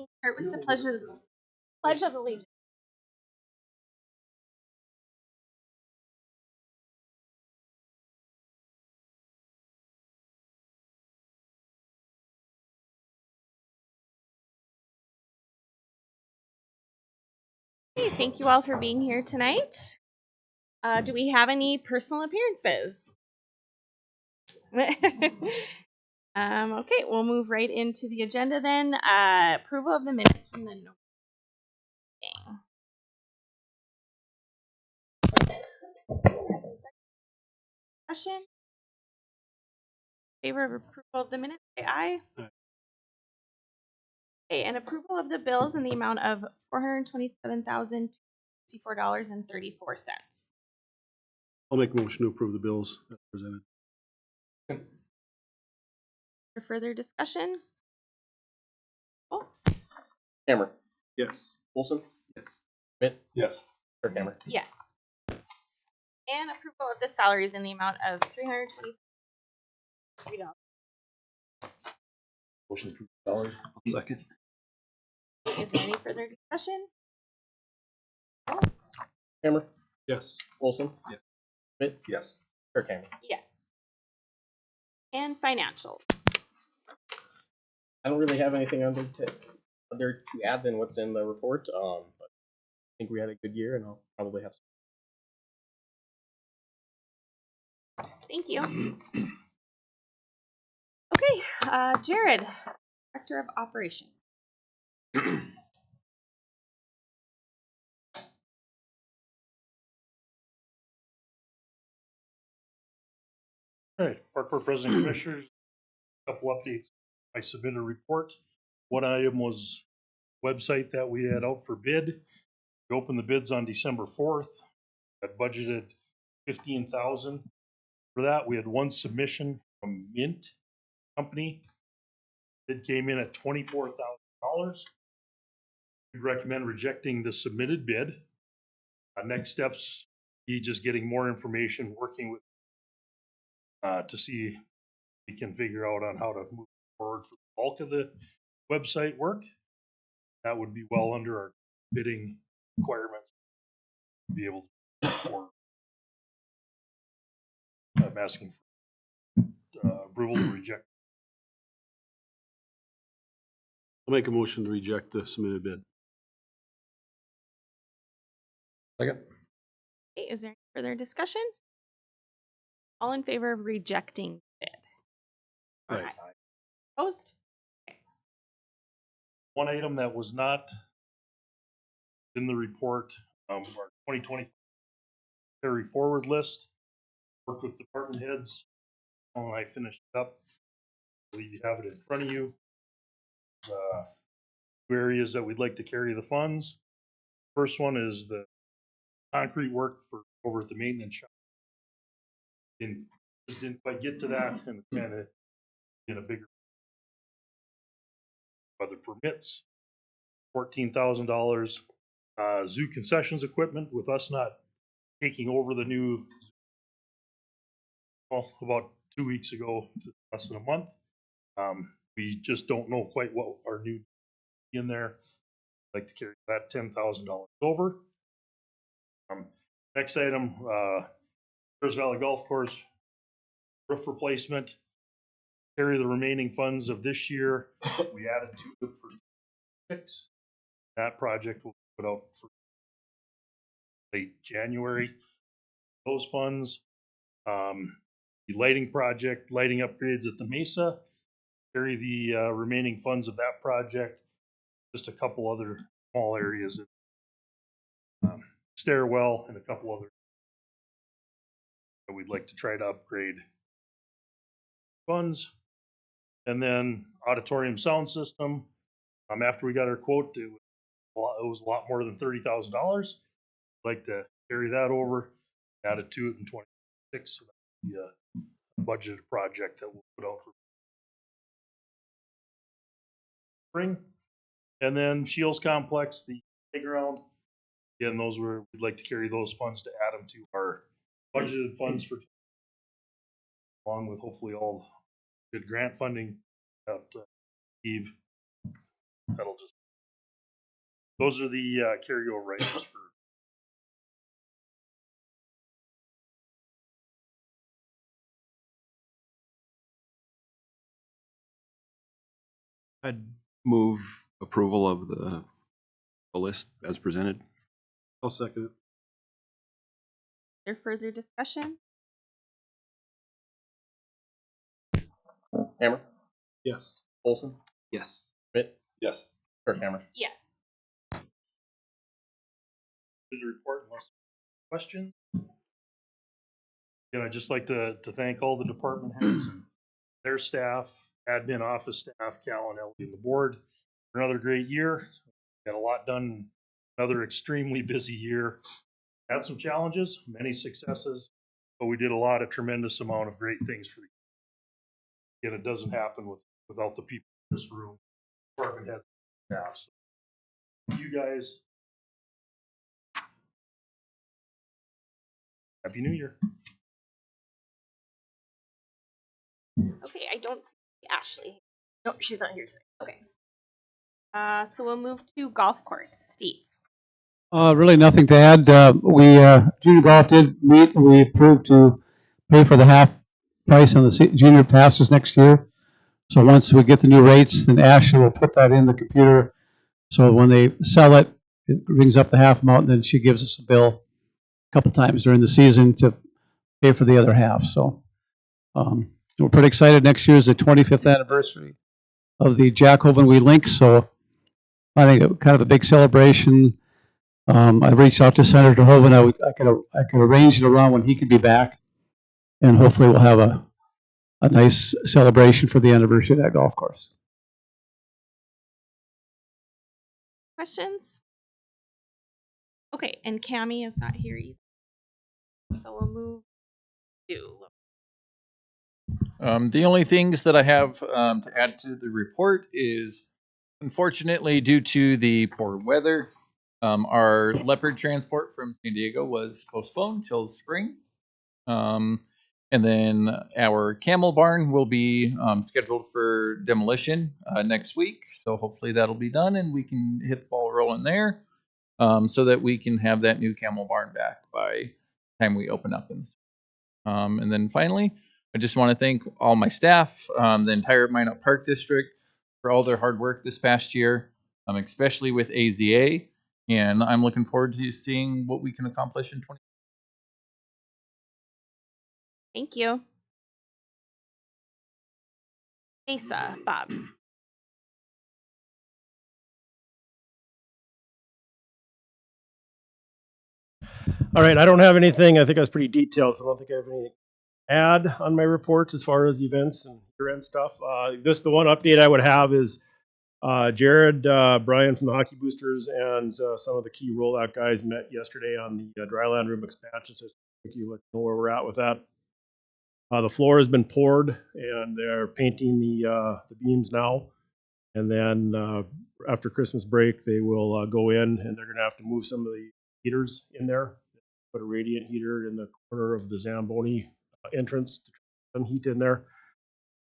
we'll start with the Pledge of Allegiance. Okay, thank you all for being here tonight. Do we have any personal appearances? Okay, we'll move right into the agenda then. Approval of the minutes from the meeting. Discussion. Favor of approval of the minutes, say aye. Okay, and approval of the bills in the amount of $427,064.34. I'll make a motion to approve the bills as presented. For further discussion? Oh, Hammer. Yes. Olson. Yes. Schmidt. Yes. Kirkhammer. yes. And approval of the salaries in the amount of $323. Motion to approve salaries. Second. Is there any further discussion? Hammer. Yes. Olson. Yes. Schmidt. Yes. Kirkhammer. Yes. And financials. I don't really have anything other to add than what's in the report. But I think we had a good year, and I'll probably have some. Thank you. Okay, Jared, Director of Operations. All right, Park Board President Commissioners, a couple updates. I submitted a report. One item was website that we had out for bid. We opened the bids on December 4th. Had budgeted $15,000 for that. We had one submission from Mint Company. Bid came in at $24,000. We recommend rejecting the submitted bid. Next steps, be just getting more information, working with to see if we can figure out on how to move forward for the bulk of the website work. That would be well under our bidding requirements to be able to for I'm asking for approval to reject. I'll make a motion to reject the submitted bid. Second. Okay, is there any further discussion? All in favor of rejecting bid? Aye. Opposed? Okay. One item that was not in the report, our 2020 carry forward list. Worked with department heads. When I finished it up, I believe you have it in front of you. Two areas that we'd like to carry the funds. First one is the concrete work for over at the maintenance shop. Didn't quite get to that, and kind of in a bigger other permits. $14,000. Zoo concessions equipment, with us not taking over the new, well, about 2 weeks ago, less than a month. We just don't know quite what our new in there. I'd like to carry that $10,000 over. Next item, Curtis Valley Golf Course roof replacement. Carry the remaining funds of this year. We added to it for 6. That project will be put out for late January. Those funds, the lighting project, lighting upgrades at the Mesa. Carry the remaining funds of that project. Just a couple other small areas, stairwell, and a couple other that we'd like to try to upgrade funds. And then auditorium sound system. After we got our quote, it was a lot more than $30,000. I'd like to carry that over, add it to it in 26. So that'll be a budgeted project that we'll put out for spring. And then Shields Complex, the playground. Again, we'd like to carry those funds to add them to our budgeted funds for, along with hopefully all good grant funding that Steve, that'll just those are the carryover items for. I'd move approval of the list as presented. I'll second it. Is there further discussion? Hammer, Yes. Olson, Yes. Schmidt, Yes. Kirkhammer. Yes. The report unless questions. Again, I'd just like to thank all the department heads and their staff, admin office staff, Cal and Ellie and the board for another great year. Got a lot done. Another extremely busy year. Had some challenges, many successes, but we did a lot of tremendous amount of great things for the year. Again, it doesn't happen without the people in this room, department heads, staff. So, you guys, Happy New Year. Okay, I don't see Ashley. No, she's not here today. Okay. So we'll move to golf course. Steve. Really nothing to add. Junior golf did meet. We approved to pay for the half price on the junior passes next year. So once we get the new rates, then Ashley will put that in the computer. So when they sell it, it rings up the half amount, and then she gives us a bill a couple times during the season to pay for the other half. So we're pretty excited. Next year is the 25th anniversary of the Jack Hoven We Link. So I think kind of a big celebration. I've reached out to Senator Hoven. I could arrange it around when he could be back, and hopefully we'll have a nice celebration for the anniversary of that golf course. Questions? Okay, and Cammie is not here either. So we'll move to. The only things that I have to add to the report is, unfortunately, due to the poor weather, our leopard transport from San Diego was postponed till spring. And then our camel barn will be scheduled for demolition next week. So hopefully that'll be done and we can hit the ball rolling there so that we can have that new camel barn back by the time we open up. And then finally, I just want to thank all my staff, the entire Minot Park District, for all their hard work this past year, especially with AZA. And I'm looking forward to seeing what we can accomplish in 2020. Thank you. Asa, Bob. All right, I don't have anything. I think I was pretty detailed, so I don't think I have anything to add on my report as far as events and year-end stuff. The one update I would have is Jared, Brian from the Hockey Boosters, and some of the key rollout guys met yesterday on the dryland room expansion. So you let know where we're at with that. The floor has been poured, and they're painting the beams now. And then after Christmas break, they will go in, and they're going to have to move some of the heaters in there. Put a radiant heater in the corner of the Zamboni entrance to put some heat in there.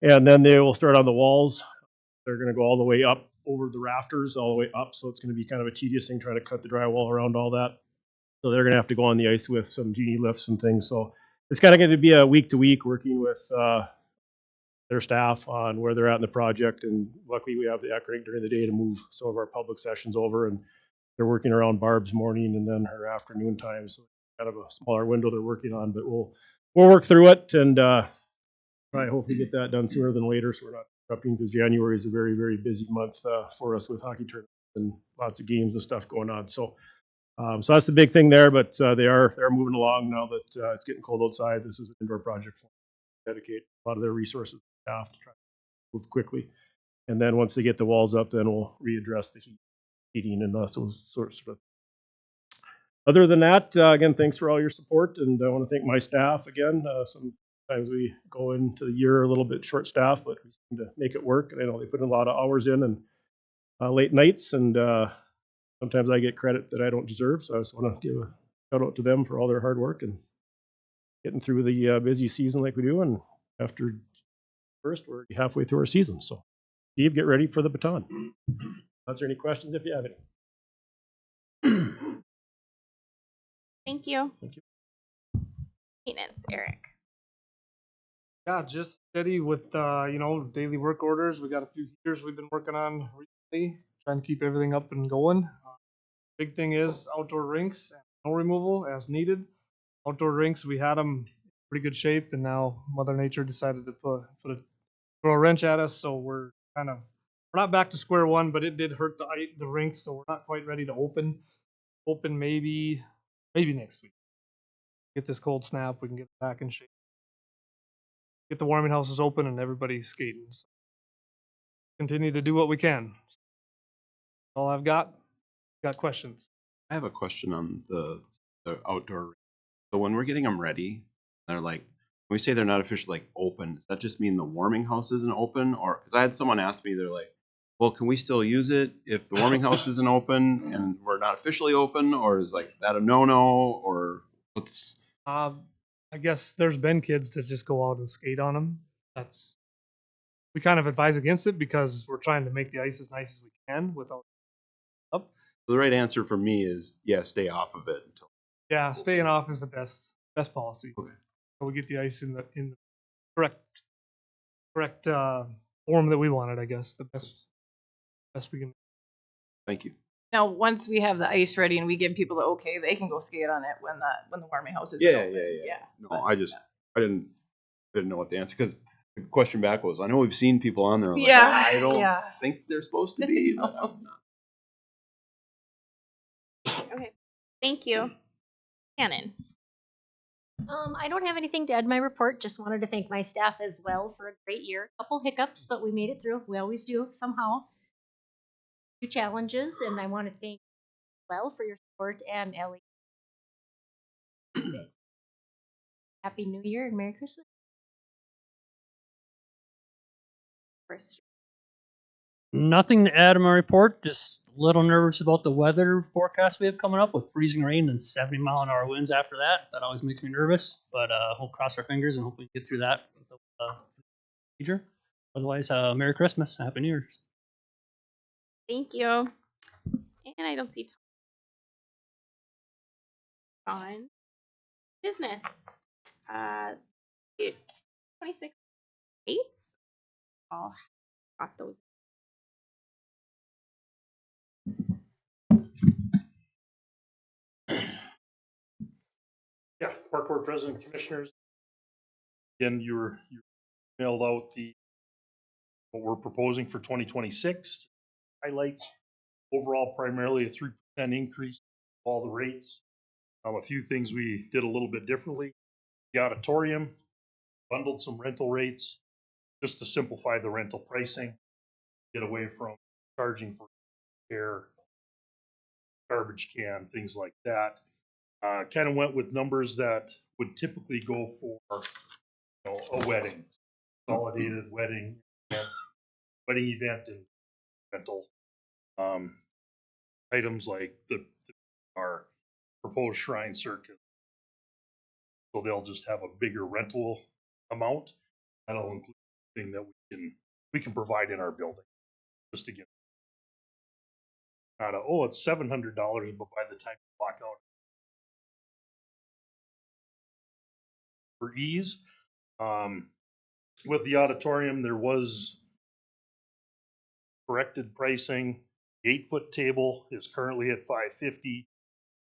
And then they will start on the walls. They're going to go all the way up over the rafters, all the way up. So it's going to be kind of a tedious thing trying to cut the drywall around all that. So they're going to have to go on the ice with some genie lifts and things. So it's kind of going to be a week to week working with their staff on where they're at in the project. And luckily we have the Eckering during the day to move some of our public sessions over. And they're working around Barb's morning and then her afternoon time. So kind of a smaller window they're working on, but we'll work through it and try hopefully get that done sooner than later, so we're not interrupting, because January is a very, very busy month for us with hockey tournaments and lots of games and stuff going on. So so that's the big thing there, but they're moving along now that it's getting cold outside. This is an indoor project for them. Dedicate a lot of their resources and staff to try to move quickly. And then once they get the walls up, then we'll readdress the heating and those sorts of. Other than that, again, thanks for all your support, and I want to thank my staff again. Sometimes we go into the year a little bit short staffed, but we seem to make it work. And I know they put in a lot of hours in and late nights, and sometimes I get credit that I don't deserve. So I just want to give a shout out to them for all their hard work and getting through the busy season like we do. And after first, we're halfway through our season. So Steve, get ready for the baton. Answer any questions if you have any. Thank you. Thank you. Maintenance, Eric. Yeah, just steady with daily work orders. We got a few heaters we've been working on recently, trying to keep everything up and going. Big thing is outdoor rinks and snow removal as needed. Outdoor rinks, we had them in pretty good shape, and now Mother Nature decided to throw a wrench at us. So we're not back to square one, but it did hurt the rinks, so we're not quite ready to open. Open maybe next week. Get this cold snap, we can get back in shape. Get the warming houses open and everybody skating. So continue to do what we can. That's all I've got. Got questions? I have a question on the outdoor. So when we're getting them ready, they're like, when we say they're not officially like open, does that just mean the warming house isn't open? Or because I had someone ask me, they're like, well, can we still use it if the warming house isn't open and we're not officially open? Or is like that a no-no? Or what's I guess there's been kids that just go out and skate on them. We kind of advise against it because we're trying to make the ice as nice as we can without up. the right answer for me is yeah, stay off of it until. Yeah, staying off is the best policy. Okay. So we get the ice in the correct form that we want it. I guess the best we can. Thank you. Now, once we have the ice ready and we give people the okay, they can go skate on it when the warming house is Yeah. open. No, but- I didn't know what the answer, because the question back was, I know we've seen people on there. Like, Yeah, I don't yeah. think they're supposed to be. But I'm not. Okay. Thank you. Shannon. I don't have anything to add to my report. Just wanted to thank my staff as well for a great year. A couple hiccups, but we made it through. We always do somehow. Few challenges, and I want to thank you well for your support and Ellie. Happy New Year and Merry Christmas. Nothing to add to my report. Just a little nervous about the weather forecast we have coming up with freezing rain and 70-mile-an-hour winds after that. That always makes me nervous, but we'll cross our fingers and hope we get through that with the procedure. Otherwise, Merry Christmas, Happy New Year. Thank you. And I don't see on business. 26 dates. All got those. Yeah, Park Board President, Commissioners. Again, you mailed out what we're proposing for 2026. Highlights overall primarily a 3% increase of all the rates. A few things we did a little bit differently. The auditorium bundled some rental rates just to simplify the rental pricing, get away from charging for air, garbage can, things like that. Kind of went with numbers that would typically go for a wedding, consolidated wedding event and rental. Items like our proposed shrine circuit. So they'll just have a bigger rental amount. That'll include everything that we can provide in our building. Just to get it's $700, but by the time you walk out for ease, with the auditorium there was corrected pricing. The 8-foot table is currently at $550,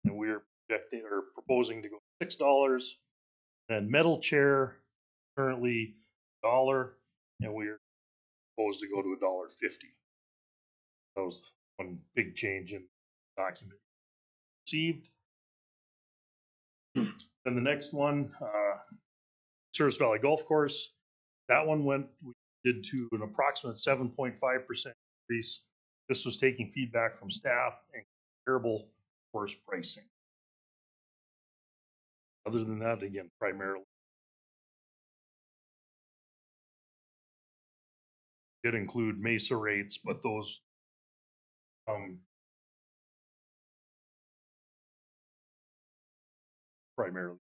and we're projecting or proposing to go $6. And metal chair currently $1, and we're proposed to go to $1.50. That was one big change in the document received. Then the next one, Service Valley Golf Course. That one we did to an approximate 7.5% increase. This was taking feedback from staff and comparable course pricing. Other than that, again, primarily did include Mesa rates, but those primarily.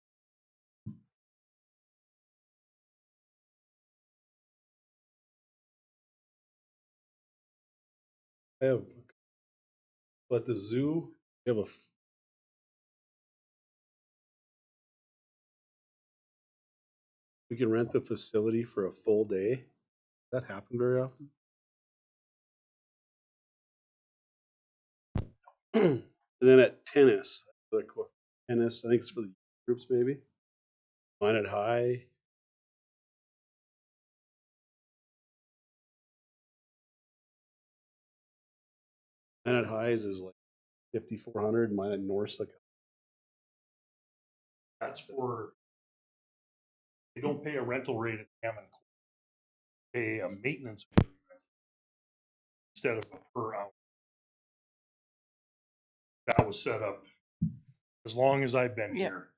I have, but the zoo, you have We can rent the facility for a full day. Does that happen very often? And then at tennis, tennis, I think it's for the groups maybe. Minot High. Minot Highs is like 5,400. Minot North's like That's for, they don't pay a rental rate at Hammond. Pay a maintenance fee instead of a per hour. That was set up as long as I've been here.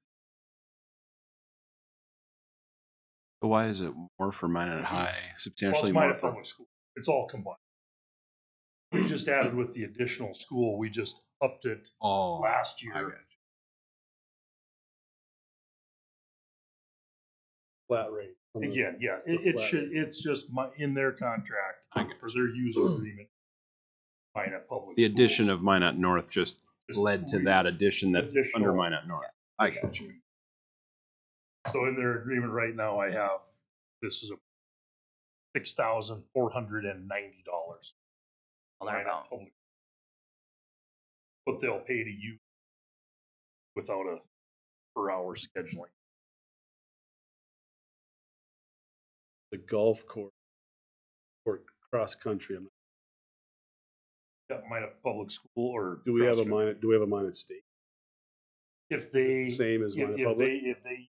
So why is it more for Minot High? Well, Substantially it's more Minot for Public School. It's all combined. We just added with the additional school, we just upped it last I year. got flat rate. Again, yeah, it's just in their contract, or their user agreement. Minot Public the Schools. addition of Minot North just Just led to that addition that's additional- under Minot North. I got you. So in their agreement right now, I have, this is a $6,490. But they'll pay to you without a per hour scheduling. The golf course or cross country. That Minot Public School or Do we have a CrossFit. Minot? Do we have a Minot State? If they Same as Minot Public? if they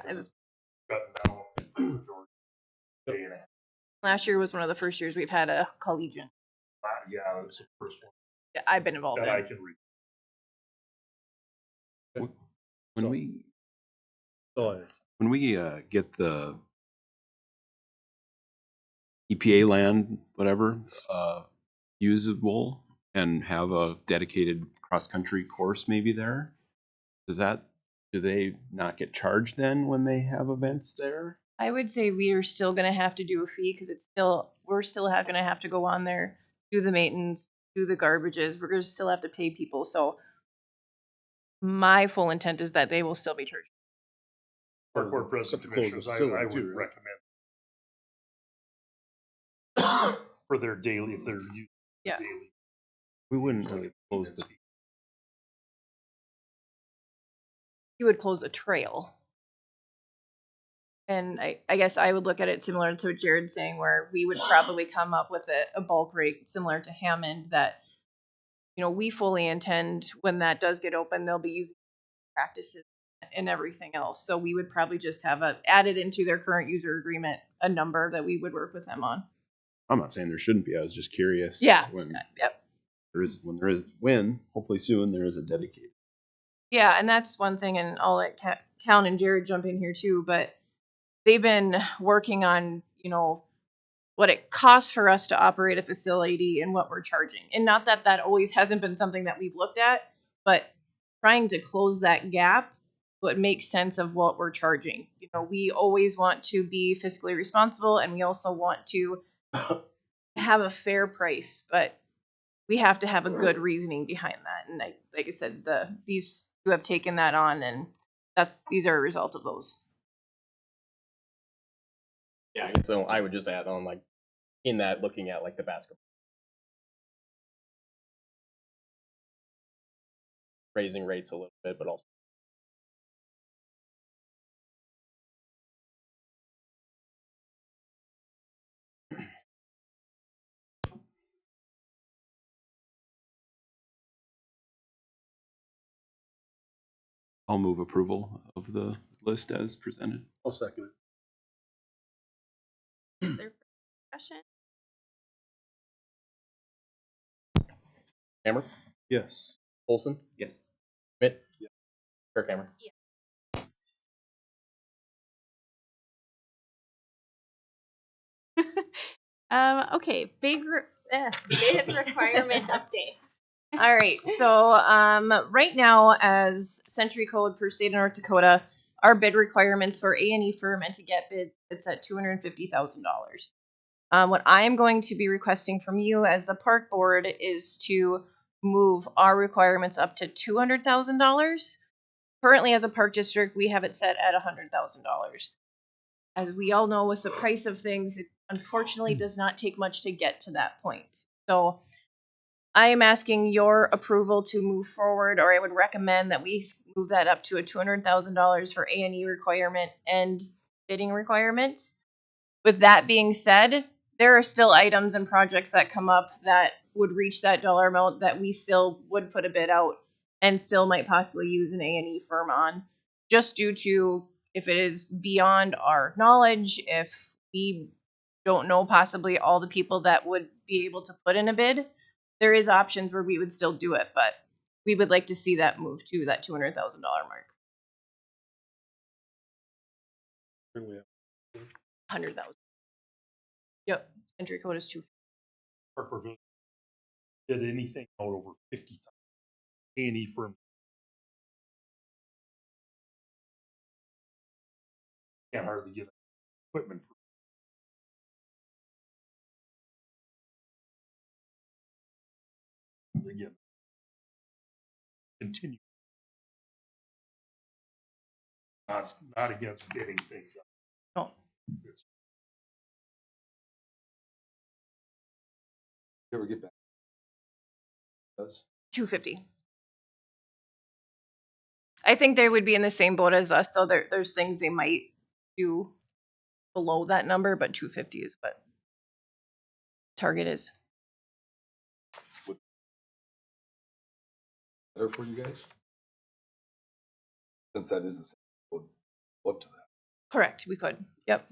And shut down day and a half. last year was one of the first years we've had a collegiate. Yeah, that's the first one Yeah, I've been involved that in. I can read. When So- we Oh, get the EPA land, whatever, usable and have a dedicated cross country course maybe there, do they not get charged then when they have events there? I would say we are still gonna have to do a fee because we're still gonna have to go on there, do the maintenance, do the garbages. We're gonna still have to pay people. So my full intent is that they will still be charged. Park Board President Have to close the Commissioners, I facility would too, right? recommend for their daily, if they're using Yeah. daily. We wouldn't really close the. You would close the trail. And I guess I would look at it similar to what Jared's saying, where we would probably come up with a bulk rate similar to Hammond that, we fully intend when that does get open, they'll be using practices and everything else. So we would probably just have added into their current user agreement a number that we would work with them on. I'm not saying there shouldn't be. I was just curious. Yeah. When Yep. hopefully soon there is a dedicated. Yeah, and that's one thing, and I'll let Count and Jared jump in here too, but they've been working on, what it costs for us to operate a facility and what we're charging. And not that that always hasn't been something that we've looked at, but trying to close that gap would make sense of what we're charging. We always want to be fiscally responsible, and we also want to have a fair price, but we have to have a good reasoning behind that. And like I said, these who have taken that on, and these are a result of those. Yeah, so I would just add on, like, in that, looking at, like, the basketball. Raising rates a little bit, but also. I'll move approval of the list as presented. I'll second it. Is there discussion? Hammer, Yes. Olson, Yes. Schmidt, Kirkhammer. Okay, bid requirement updates. All right, so right now, as Century Code per state of North Dakota, our bid requirements for A&E firm and to get bids, it's at $250,000. What I am going to be requesting from you as the park board is to move our requirements up to $200,000. currently as a park district, we have it set at $100,000. As we all know, with the price of things, it unfortunately does not take much to get to that point. So I am asking your approval to move forward, or I would recommend that we move that up to a $200,000 for A&E requirement and bidding requirement. With that being said, there are still items and projects that come up that would reach that dollar amount that we still would put a bid out and still might possibly use an A&E firm on, just due to if it is beyond our knowledge, if we don't know possibly all the people that would be able to put in a bid, there is options where we would still do it, but we would like to see that move to that $200,000 mark. Currently at 100,000. Yep, Century Code is 2. Park Pavilion did anything out over 50,000. A&E firm. Can't hardly get equipment for. Again, continue. Not against bidding things up. No. It's You ever get back? Does 250. I think they would be in the same boat as us, so there's things they might do below that number, but 250 is what target is. better for you guys? Since that is the same code, up to that Correct, we could. Yep.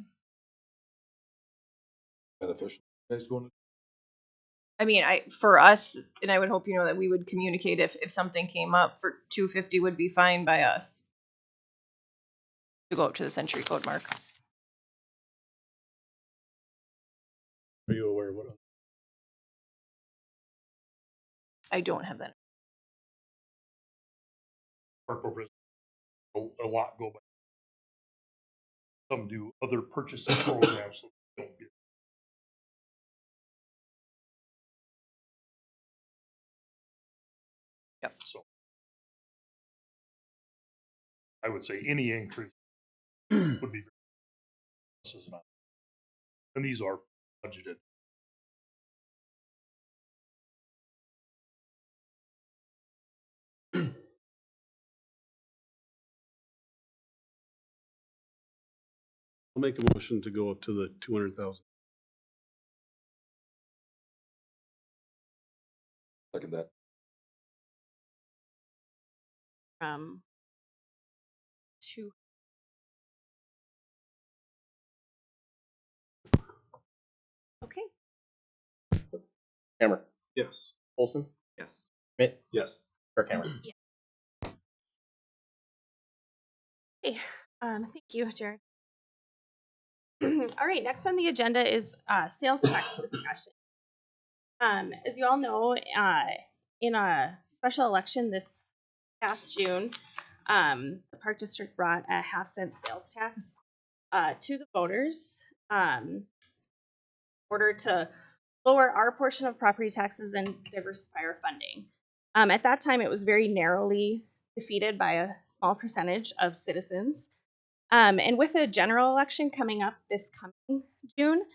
beneficial. You guys going? I mean, for us, and I would hope you know that we would communicate if something came up for 250 would be fine by us to go up to the Century Code mark. Are you aware of what? I don't have that. Park Pavilion, a lot go by. Some do other purchasing programs, so they don't get. Yep. So I would say any increase would be. This is not, and these are budgeted. I'll make a motion to go up to the 200,000. Second that. Two. Okay. Hammer, Yes. Olson, Yes. Schmidt, Yes. Kirkhammer. Okay. Thank you, Jared. All right. Next on the agenda is sales tax discussion. As you all know, in a special election this past June, the Park District brought a 1/2-cent sales tax to the voters in order to lower our portion of property taxes and diversify our funding. At that time, it was very narrowly defeated by a small percentage of citizens. And with a general election coming up this coming June,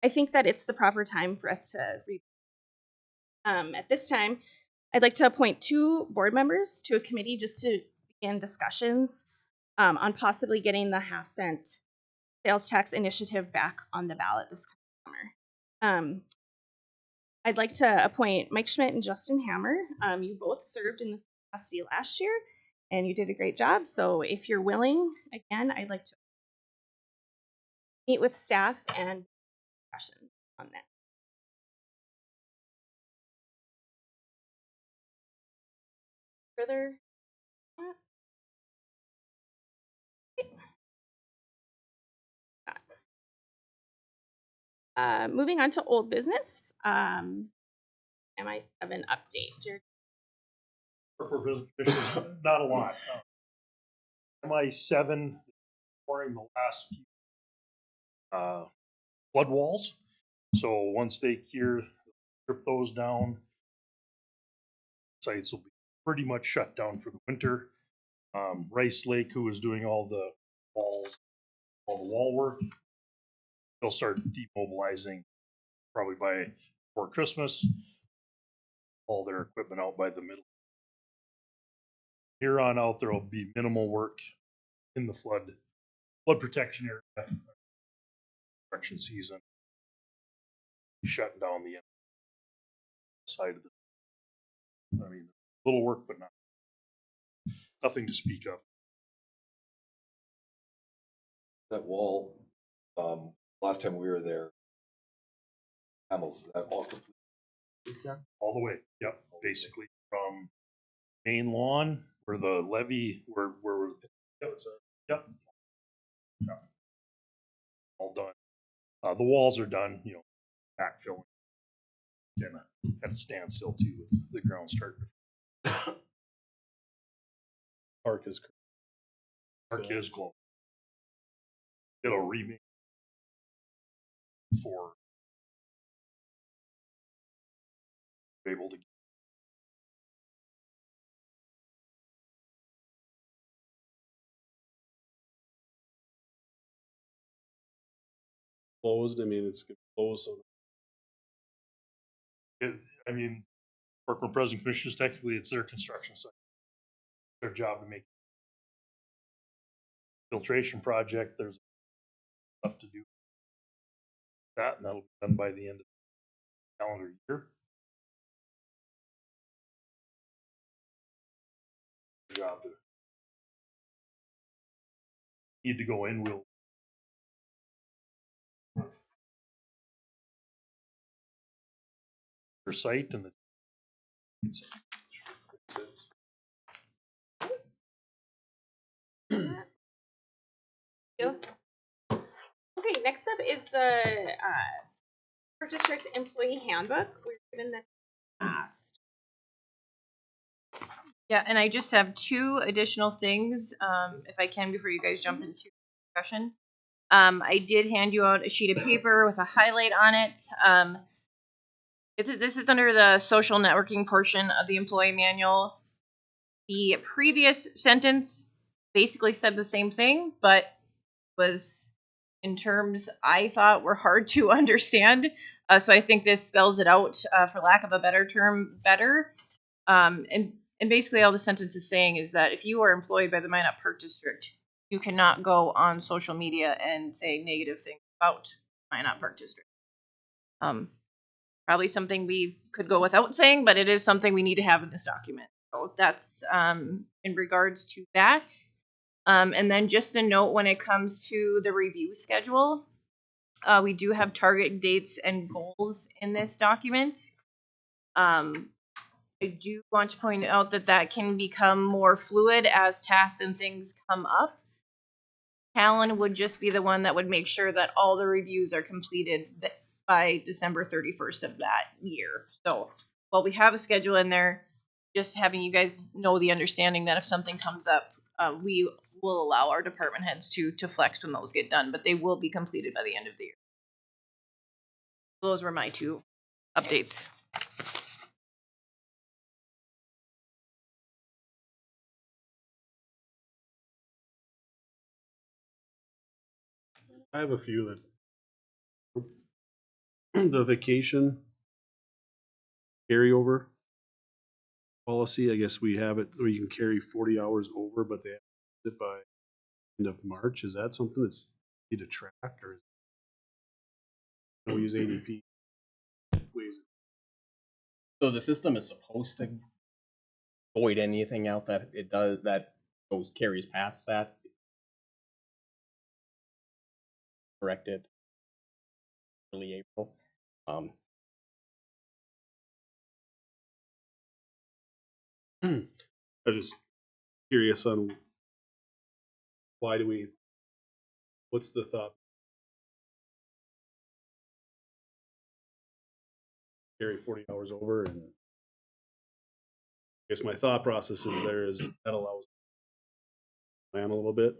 I think that it's the proper time for us to at this time, I'd like to appoint 2 board members to a committee just to begin discussions on possibly getting the 1/2-cent sales tax initiative back on the ballot this summer. I'd like to appoint Mike Schmidt and Justin Hammer. You both served in this capacity last year, and you did a great job. So if you're willing, again, I'd like to meet with staff and discussion on that. Further? Moving on to old business. MI7 update. Jared. Park Pavilion Commission, not a lot. MI7 pouring the last few flood walls. So once they strip those down, sites will be pretty much shut down for the winter. Rice Lake, who was doing all the walls, all the wall work, they'll start demobilizing probably by before Christmas. All their equipment out by the middle. Here on out, there will be minimal work in the flood protection area. Construction season, shutting down the side of the. I mean, little work, but nothing to speak of. That wall, last time we were there, panels, is that all complete? All the way, yep, basically from main lawn where the levee, where yep, yep, yep, all done. The walls are done, you know, backfilling. Kind of at a standstill too with the ground starting. Park is closed. It'll remake for able to. closed. I mean, it's closed. So I mean, Parkland President Commissioners, technically it's their construction site. Their job to make filtration project. There's enough to do that, and that'll be done by the end of the calendar year. Job to need to go in. We'll your site and it's Okay, next up is the Park District Employee Handbook. We're given this last. Yeah, and I just have two additional things, if I can, before you guys jump into discussion. I did hand you out a sheet of paper with a highlight on it. This is under the social networking portion of the employee manual. The previous sentence basically said the same thing, but was in terms I thought were hard to understand. So I think this spells it out, for lack of a better term, better. And basically all the sentence is saying is that if you are employed by the Minot Park District, you cannot go on social media and say negative things about Minot Park District. Probably something we could go without saying, but it is something we need to have in this document. So that's in regards to that. And then just a note when it comes to the review schedule, we do have target dates and goals in this document. I do want to point out that that can become more fluid as tasks and things come up. Callan would just be the one that would make sure that all the reviews are completed by December 31st of that year. So while we have a schedule in there, just having you guys know the understanding that if something comes up, we will allow our department heads to flex when those get done, but they will be completed by the end of the year. Those were my two updates. I have a few that the vacation carryover policy. I guess we have it where you can carry 40 hours over, but they have to do it by end of March. Is that something that's easy to track, or we use ADP? So the system is supposed to void anything out that it does that goes carries past that. Corrected early April. I'm just curious on what's the thought? Carry 40 hours over, and I guess my thought process is that allows plan a little bit.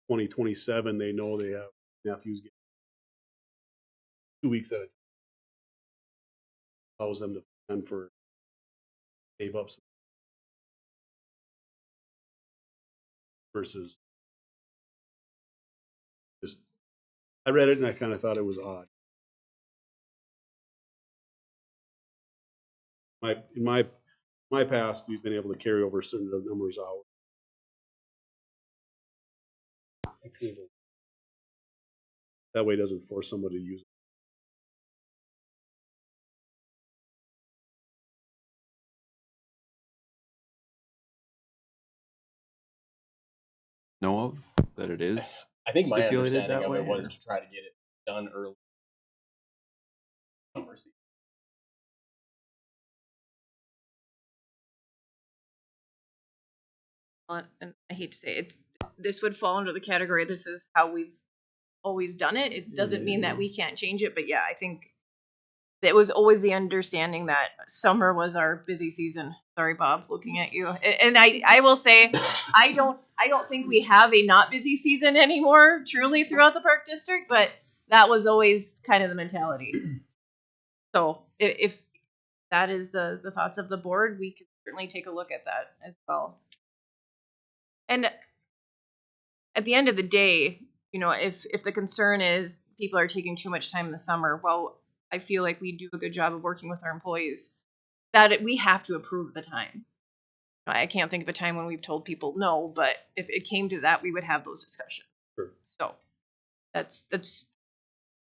2027, they know they have nephews get 2 weeks at a time. Allows them to plan for save up some versus just, I read it and I kind of thought it was odd. In my past, we've been able to carry over certain numbers out. That way it doesn't force somebody to use it. Know of that it is I think my stipulated understanding that of way, it was or- to try to get it done early. Summer season. And I hate to say it, this would fall under the category, this is how we've always done it. It doesn't mean that we can't change it, but yeah, I think it was always the understanding that summer was our busy season. Sorry, Bob, looking at you. And I will say, I don't think we have a not busy season anymore, truly throughout the park district, but that was always kind of the mentality. So if that is the thoughts of the board, we could certainly take a look at that as well. And at the end of the day, you know, if the concern is people are taking too much time in the summer, well, I feel like we do a good job of working with our employees that we have to approve the time. I can't think of a time when we've told people no, but if it came to that, we would have those discussions. Sure. So that's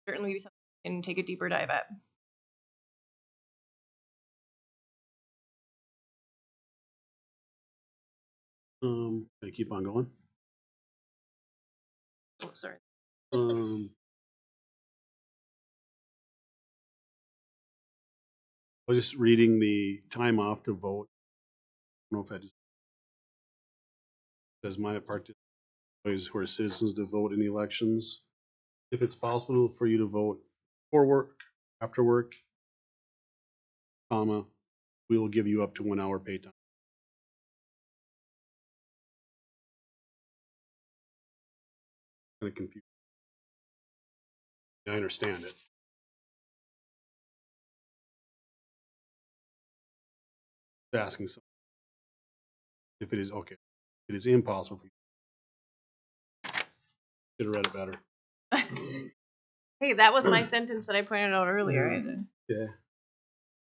certainly something we can take a deeper dive at. Can I keep on going? Oh, sorry. I was just reading the time off to vote. I don't know if I just says my part employees who are citizens to vote in the elections. If it's possible for you to vote for work, after work, comma, we will give you up to 1 hour pay time. Kind of confused. I understand it. Asking something. If it is okay, it is impossible for you. Should have read it better. Hey, that was my sentence that I pointed out earlier. Yeah.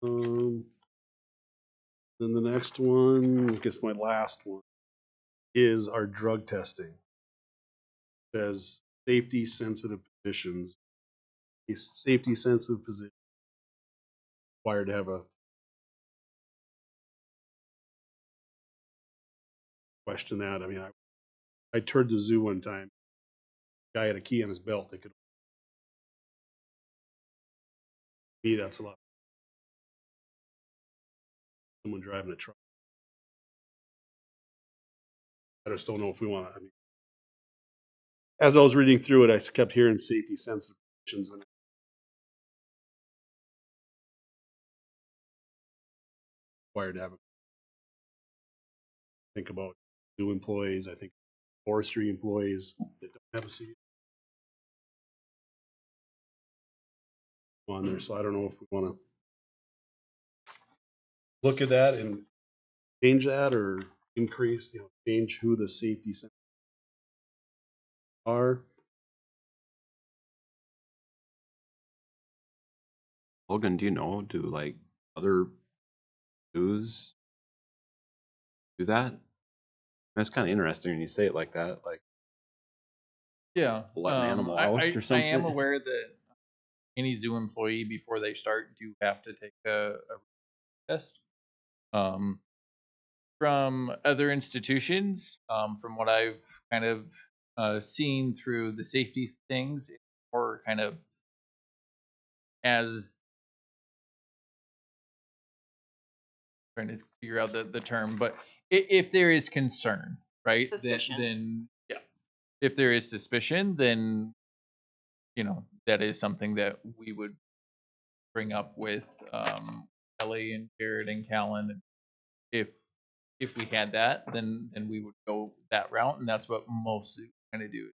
Then the next one, I guess my last one, is our drug testing. It says safety sensitive positions. Safety sensitive position required to have a question that. I mean, I toured the zoo one time. Guy had a key on his belt. They could. Me, that's a lot. Someone driving a truck. I just don't know if we want to. I mean, as I was reading through it, I kept hearing safety sensitive positions and required to have a think about new employees. I think forestry employees that don't have a seat on there. So I don't know if we want to look at that and change that or increase, change who the safety centers are. Logan, do you know, do like other zoos do that? That's kind of interesting when you say it like that. Like, Yeah. let an animal out I or something. I am aware that any zoo employee before they start do have to take a test. From other institutions, from what I've kind of seen through the safety things, or kind of as trying to figure out the term, but if there is concern, right? Suspicion. Then yeah. If there is suspicion, then that is something that we would bring up with Ellie and Jared and Callan. If we had that, then we would go that route, and that's what most kind of do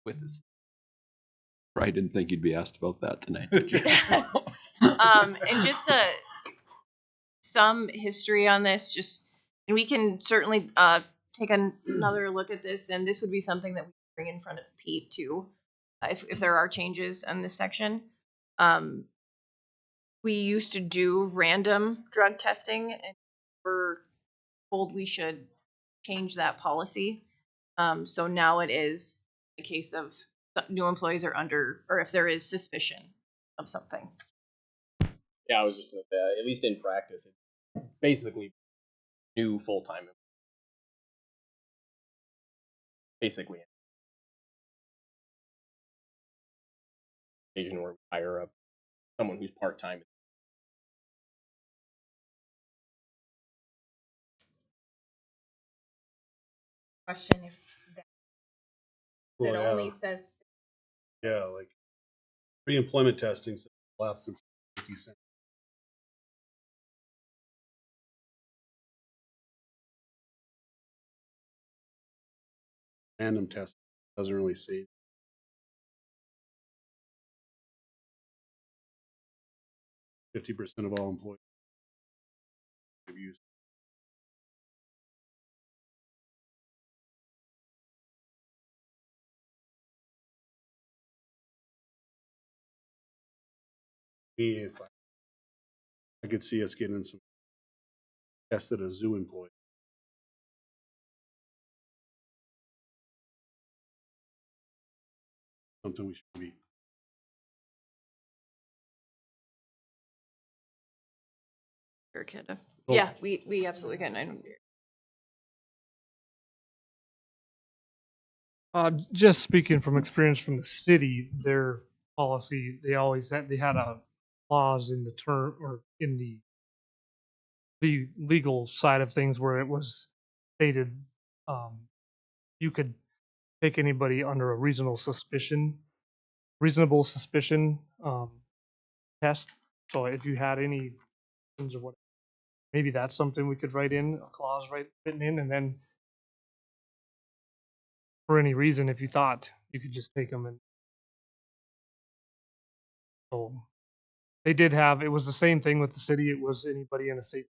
with this. I didn't think you'd be asked about that tonight, did you? And just some history on this, and we can certainly take another look at this, and this would be something that we bring in front of Pete too, if there are changes on this section. We used to do random drug testing, and we're told we should change that policy. So now it is a case of new employees are under, or if there is suspicion of something. Yeah, I was just gonna say, at least in practice, it's basically new full-time. Basically, occasion where we hire up someone who's part-time. Question if that Well, it only yeah. says Yeah, like pre-employment testing, so left through 50 cents. Random testing doesn't really say. – 50% of all employees have used. Me, if I could see us getting some tested as zoo employees. Something we should be. Sure, kid. Yeah, we absolutely can. I don't. Just speaking from experience from the city, their policy, they had a clause in the term or in the legal side of things where it was stated you could take anybody under a reasonable suspicion test. So if you had any things or what, maybe that's something we could write in a clause written in, and then for any reason, if you thought you could just take them and so they did have, it was the same thing with the city. It was anybody in a safe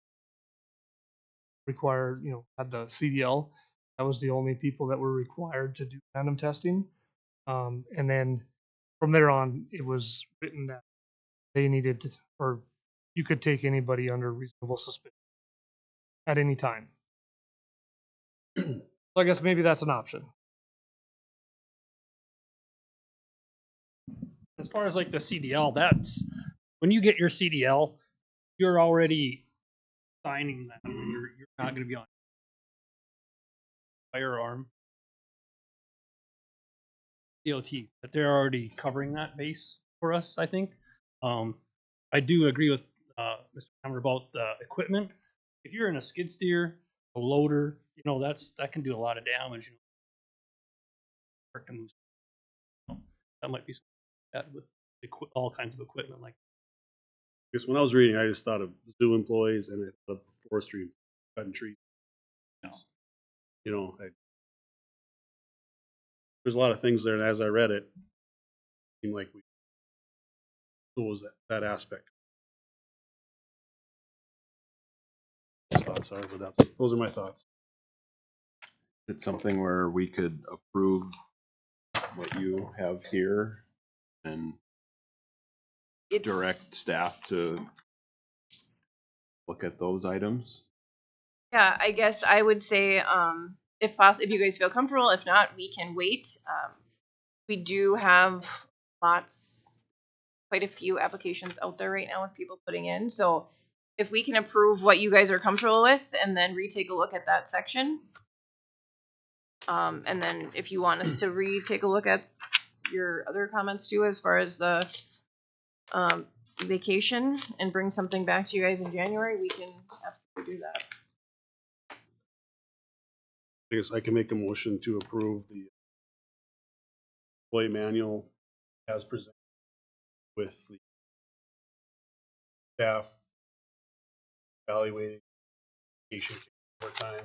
required, had the CDL. That was the only people that were required to do random testing. And then from there on, it was written that they needed to, or you could take anybody under reasonable suspicion at any time. So I guess maybe that's an option. As far as like the CDL, that's when you get your CDL, you're already signing that you're not going to be on firearm DOT, but they're already covering that base for us, I think. I do agree with Mr. Hammer about the equipment. If you're in a skid steer, a loader, that can do a lot of damage. That might be that with all kinds of equipment like. Because when I was reading, I just thought of zoo employees and I thought of forestry, cutting trees. No. There's a lot of things there, and as I read it, it seemed like it was that aspect. Thoughts are, but those are my thoughts. It's something where we could approve what you have here and direct staff to look at those items. Yeah, I guess I would say, if you guys feel comfortable. If not, we can wait. We do have quite a few applications out there right now with people putting in. So if we can approve what you guys are comfortable with and then retake a look at that section. And then if you want us to retake a look at your other comments too, as far as the vacation and bring something back to you guys in January, we can absolutely do that. I guess I can make a motion to approve the employee manual as presented with the staff evaluating vacation time.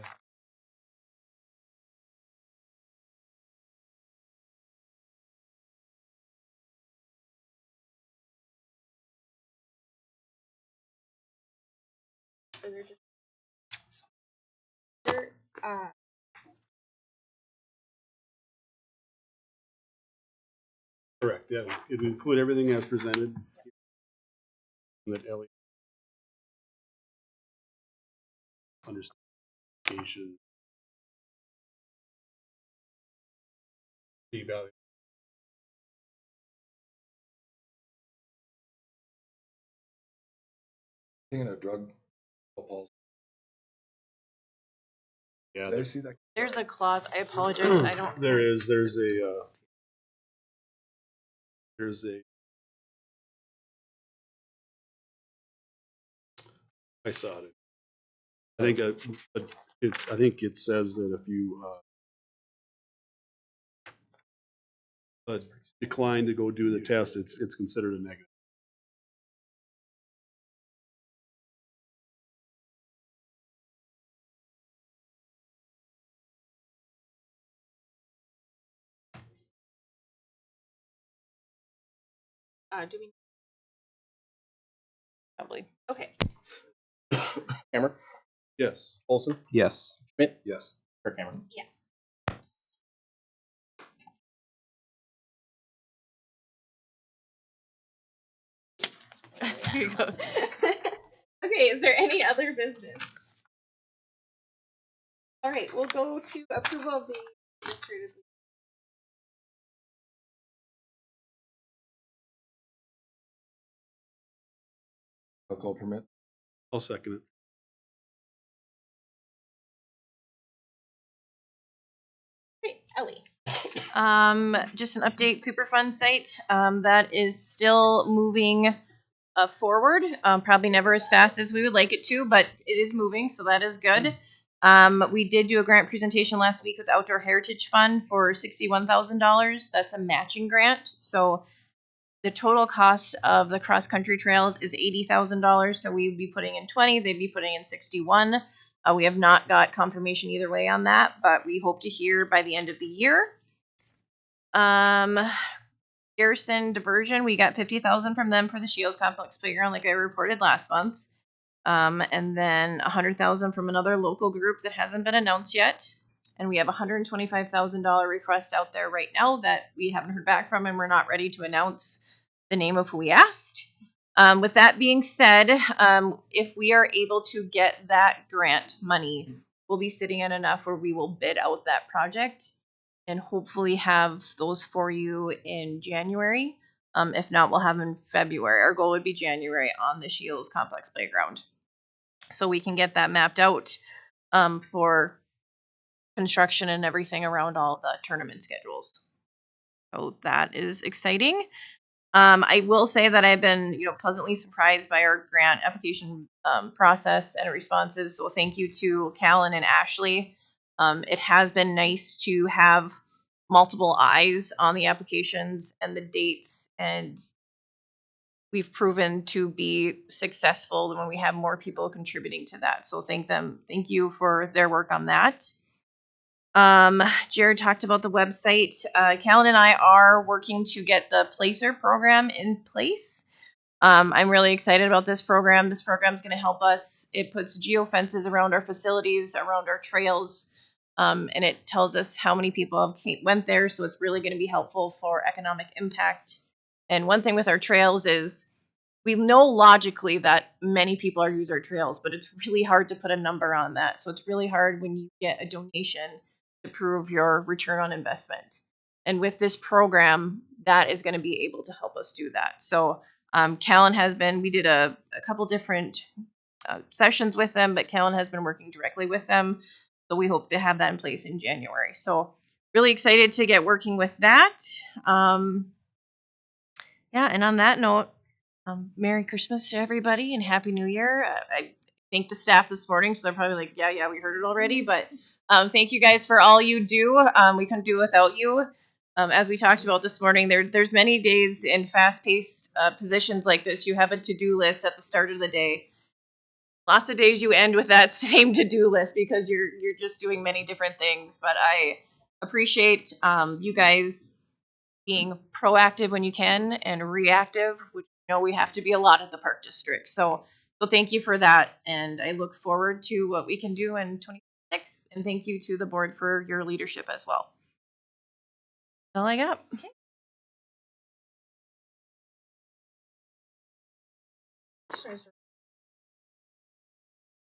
they're just they're Correct, yeah, it would include everything as presented. That Ellie understand p-value. Thinking of drug policy. Yeah, Did I see that? There's a clause. I apologize. I don't. there's a I saw it. I think I think it says that if you decline to go do the test, it's considered a negative. Do we? Probably. Okay. Hammer, Yes. Olson, Yes. Schmidt, Yes. Kirkhammer. Yes. There you go. Okay, is there any other business? All right, we'll go to approval of the administrative. Alcohol permit. I'll second it. Okay, Ellie. Just an update, Superfund site. That is still moving forward. Probably never as fast as we would like it to, but it is moving, so that is good. We did do a grant presentation last week with Outdoor Heritage Fund for $61,000. That's a matching grant. So the total cost of the cross country trails is $80,000. So we would be putting in 20, they'd be putting in 61. We have not got confirmation either way on that, but we hope to hear by the end of the year. Garrison Diversion, we got 50,000 from them for the Shields Complex Playground, like I reported last month. And then 100,000 from another local group that hasn't been announced yet. And we have a $125,000 request out there right now that we haven't heard back from, and we're not ready to announce the name of who we asked. With that being said, if we are able to get that grant money, we'll be sitting at enough where we will bid out that project and hopefully have those for you in January. If not, we'll have them in February. Our goal would be January on the Shields Complex Playground. So we can get that mapped out for construction and everything around all the tournament schedules. So that is exciting. I will say that I've been, pleasantly surprised by our grant application process and responses. So thank you to Callan and Ashley. It has been nice to have multiple eyes on the applications and the dates, and we've proven to be successful when we have more people contributing to that. So thank you for their work on that. Jared talked about the website. Callan and I are working to get the Placer program in place. I'm really excited about this program. This program is going to help us. It puts geofences around our facilities, around our trails, and it tells us how many people have went there. So it's really going to be helpful for economic impact. And one thing with our trails is we know logically that many people are use our trails, but it's really hard to put a number on that. So it's really hard when you get a donation to prove your return on investment. And with this program, that is going to be able to help us do that. So Callan has been, we did a couple different sessions with them, but Callan has been working directly with them. So we hope to have that in place in January. So really excited to get working with that. Yeah, and on that note, Merry Christmas to everybody and Happy New Year. I thanked the staff this morning, so they're probably like, yeah, we heard it already. But thank you guys for all you do. We couldn't do it without you. As we talked about this morning, there's many days in fast-paced positions like this. You have a to-do list at the start of the day. Lots of days you end with that same to-do list because you're just doing many different things. But I appreciate you guys being proactive when you can and reactive, which we have to be a lot at the park district. So thank you for that, and I look forward to what we can do in 2026. And thank you to the board for your leadership as well. That's all I got. Commissioners.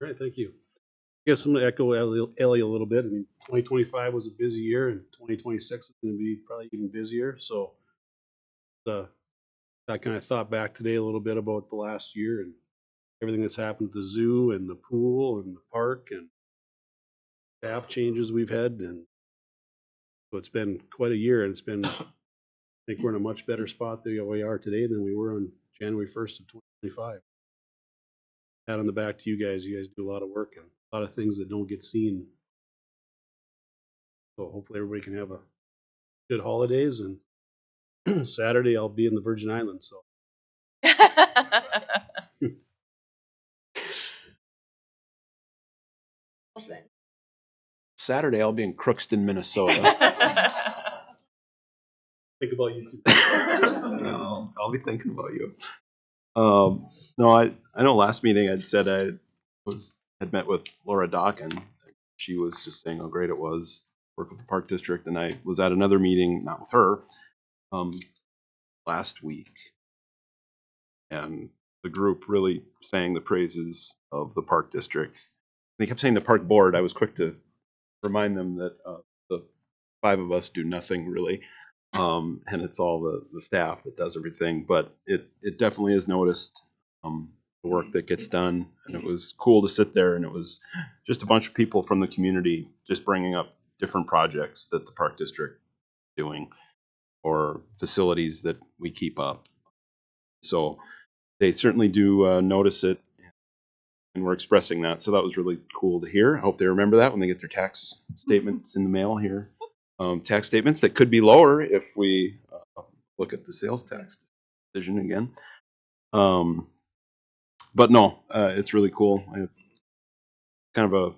All right, thank you. I guess I'm gonna echo Ellie a little bit. I mean, 2025 was a busy year, and 2026 is gonna be probably even busier. So, I kind of thought back today a little bit about the last year and everything that's happened at the zoo and the pool and the park and staff changes we've had, and so it's been quite a year. And it's been, I think we're in a much better spot than we are today than we were on January 1st of 2025. Pat on the back to you guys. You guys do a lot of work and a lot of things that don't get seen. So hopefully everybody can have a good holidays. And Saturday I'll be in the Virgin Islands. So Saturday, I'll be in Crookston, Minnesota. think about you too. No, I'll be thinking about you. No, I know last meeting I'd said I had met with Laura Dawkin. She was just saying how great it was work with the Park District, and I was at another meeting, not with her, last week, and the group really sang the praises of the Park District. They kept saying the Park Board. I was quick to remind them that the 5 of us do nothing really, and it's all the staff that does everything. But it definitely is noticed, the work that gets done, and it was cool to sit there, and it was just a bunch of people from the community just bringing up different projects that the Park District is doing or facilities that we keep up. So they certainly do notice it, and we're expressing that. So that was really cool to hear. I hope they remember that when they get their tax statements in the mail here. Tax statements that could be lower if we look at the sales tax decision again. But no, it's really cool. Kind of a,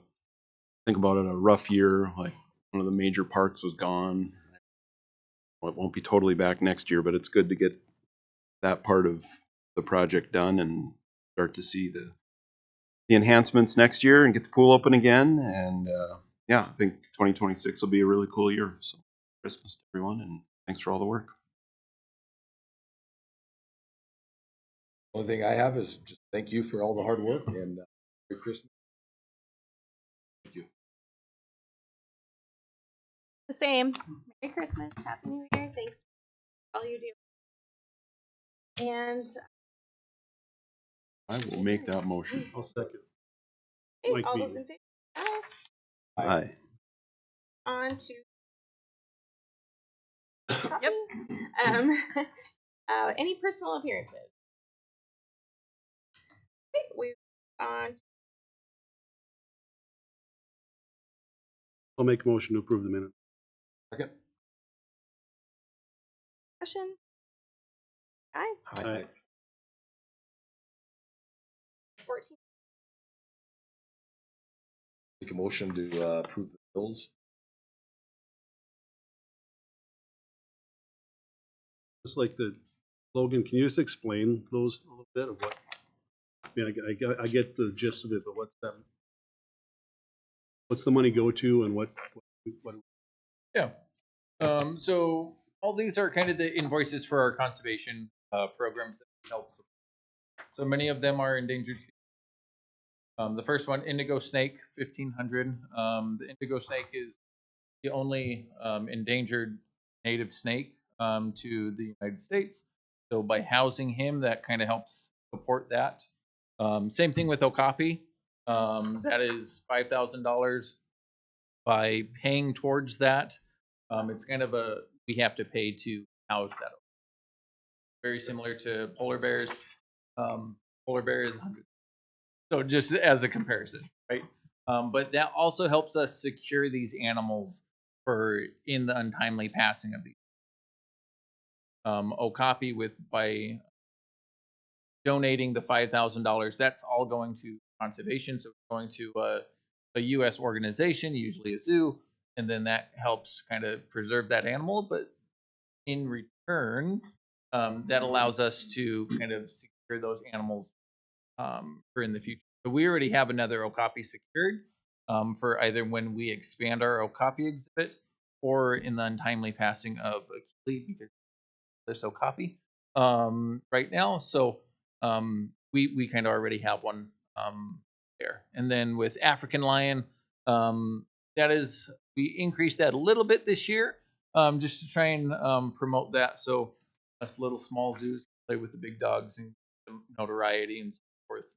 think about it, a rough year. Like one of the major parks was gone. Well, it won't be totally back next year, but it's good to get that part of the project done and start to see the enhancements next year and get the pool open again. And yeah, I think 2026 will be a really cool year. So Christmas to everyone, and thanks for all the work. Only thing I have is just thank you for all the hard work and Merry Christmas. Thank you. The same. Merry Christmas, Happy New Year. Thanks for all you do. And I will make that motion. I'll second. hey, all those in favor? Aye. Aye. On to Yep. Any personal appearances? Okay, we're on I'll make a motion to approve the minute. Second. discussion. Aye. Aye. 14. Make a motion to approve the bills. Just like the Logan, can you just explain those a little bit of what? I mean, I get the gist of it, but what's the money go to, and what? Yeah. So all these are kind of the invoices for our conservation programs that help support. So many of them are endangered. The first one, indigo snake, 1,500. The indigo snake is the only endangered native snake to the United States. So by housing him, that kind of helps support that. Same thing with okapi. That is $5,000. By paying towards that, it's kind of we have to pay to house that. Very similar to polar bears. Polar bear is 100. So just as a comparison, right? But that also helps us secure these animals for in the untimely passing of these. Okapi by donating the $5,000, that's all going to conservation. So it's going to a U.S. organization, usually a zoo, and then that helps kind of preserve that animal. But in return, that allows us to kind of secure those animals for in the future. So we already have another okapi secured for either when we expand our okapi exhibit or in the untimely passing of Achilles, because there's okapi right now. So we kind of already have one there. And then with African lion, that is, we increased that a little bit this year, just to try and promote that. So us little small zoos play with the big dogs and notoriety and so forth.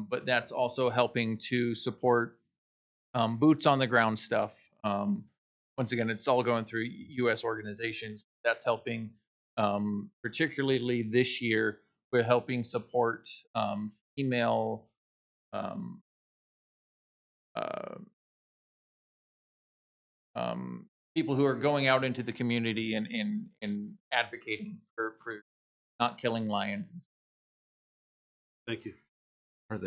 But that's also helping to support boots on the ground stuff. Once again, it's all going through U.S. organizations. That's helping, particularly this year, we're helping support female um, uh, people who are going out into the community and advocating for not killing lions. Thank you. Are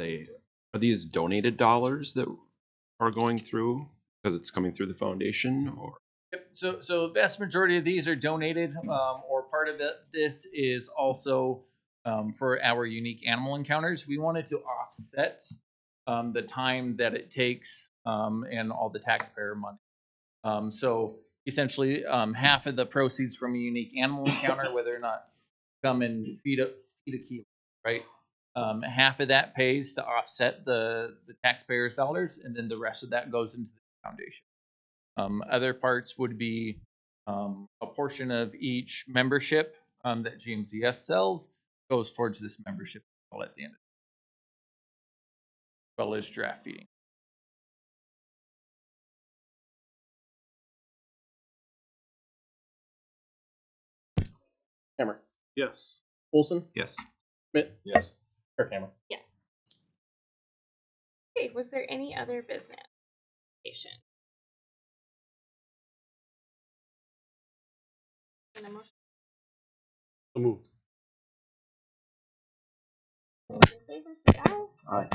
these donated dollars that are going through because it's coming through the foundation, or? Yep. So the vast majority of these are donated, or part of it. This is also for our unique animal encounters. We wanted to offset the time that it takes and all the taxpayer money. So essentially, half of the proceeds from a unique animal encounter, whether or not come and feed a kilo, right? Half of that pays to offset the taxpayers' dollars, and then the rest of that goes into the foundation. Other parts would be a portion of each membership that GMZS sells goes towards this membership at the end, as well as draft feeding. Hammer. Yes. Olson. Yes. Schmidt. Yes. Kirkhammer. Yes. Okay, was there any other business? And a motion? So moved. Those in favor say aye. Aye.